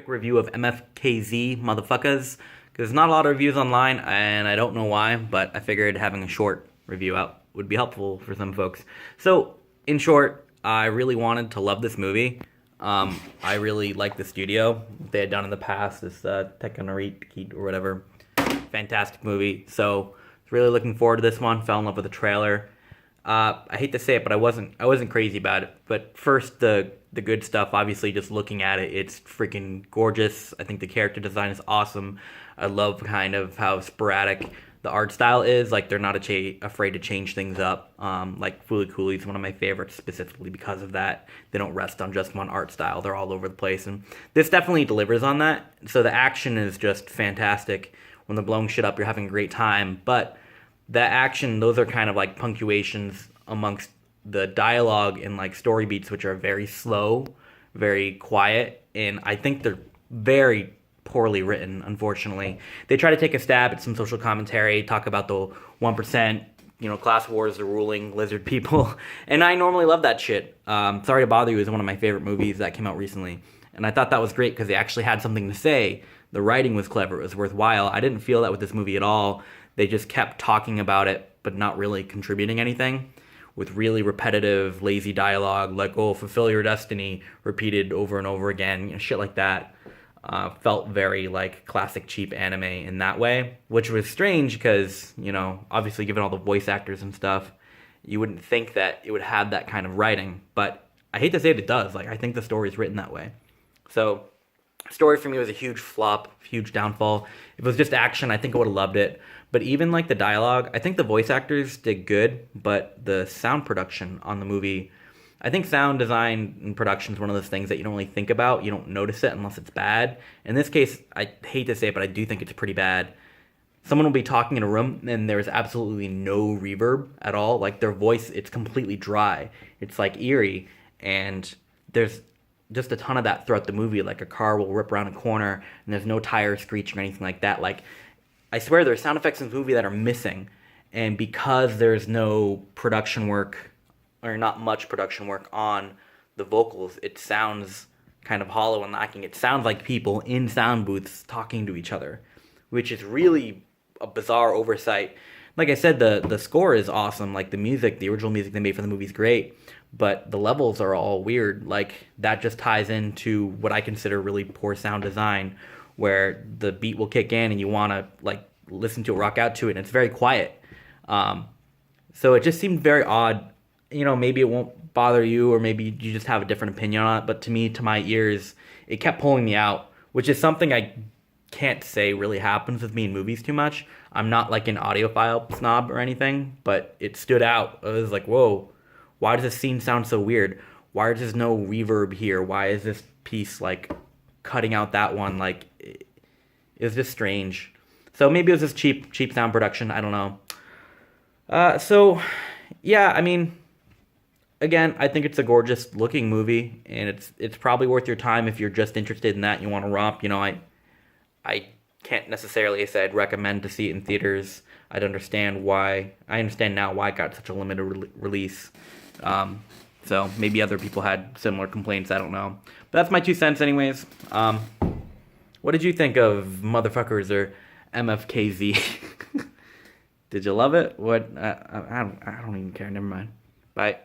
Quick review of MFKZ, motherfuckers, because there's not a lot of reviews online, and I don't know why, but I figured having a short review out would be helpful for some folks. So, in short, I really wanted to love this movie. I really like the studio they had done in the past, this Tekanorit or whatever. Fantastic movie. So, really looking forward to this one. Fell in love with the trailer. I hate to say it, but I wasn't crazy about it. But first, the good stuff. Obviously, just looking at it, it's freaking gorgeous. I think the character design is awesome. I love kind of how sporadic the art style is. Like, they're not afraid to change things up. Like Fooly Cooley is one of my favorites specifically because of that. They don't rest on just one art style. They're all over the place, and this definitely delivers on that. So the action is just fantastic. When they're blowing shit up, you're having a great time. But the action, those are kind of like punctuations amongst the dialogue and like story beats, which are very slow, very quiet, and I think they're very poorly written, unfortunately. They try to take a stab at some social commentary, talk about the 1%, class wars, the ruling lizard people, and I normally love that shit. Sorry to Bother You is one of my favorite movies that came out recently, and I thought that was great because they actually had something to say. The writing was clever, it was worthwhile. I didn't feel that with this movie at all. They just kept talking about it, but not really contributing anything, with really repetitive, lazy dialogue, like, oh, fulfill your destiny, repeated over and over again, shit like that. Felt very, like, classic cheap anime in that way, which was strange because, obviously given all the voice actors and stuff, you wouldn't think that it would have that kind of writing, but I hate to say it does. Like, I think the story is written that way. So, story for me was a huge flop, huge downfall. If it was just action, I think I would have loved it. But even like the dialogue, I think the voice actors did good, but the sound production on the movie, I think sound design and production is one of those things that you don't really think about. You don't notice it unless it's bad. In this case, I hate to say it, but I do think it's pretty bad. Someone will be talking in a room and there's absolutely no reverb at all. Like their voice, it's completely dry. It's like eerie, and there's just a ton of that throughout the movie. Like a car will rip around a corner and there's no tire screeching or anything like that. Like, I swear there's sound effects in the movie that are missing, and because there's no production work, or not much production work on the vocals, it sounds kind of hollow and lacking. It sounds like people in sound booths talking to each other, which is really a bizarre oversight. Like I said, the score is awesome. Like the music, the original music they made for the movie is great, but the levels are all weird. Like that just ties into what I consider really poor sound design, where the beat will kick in and you want to like listen to it, rock out to it, and it's very quiet. So it just seemed very odd. Maybe it won't bother you, or maybe you just have a different opinion on it, but to me, to my ears, it kept pulling me out, which is something I can't say really happens with me in movies too much. I'm not like an audiophile snob or anything, but it stood out. I was like, whoa, why does this scene sound so weird? Why is there no reverb here? Why is this piece like cutting out that one? Like, it was just strange. So maybe it was just cheap sound production. I don't know. So, yeah, I mean, again, I think it's a gorgeous looking movie, and it's probably worth your time if you're just interested in that and you want to romp. I can't necessarily say I'd recommend to see it in theaters. I understand now why it got such a limited release. So maybe other people had similar complaints. I don't know. But that's my 2 cents anyways. What did you think of Motherfuckers or MFKZ? Did you love it? What? I don't even care. Never mind. Bye.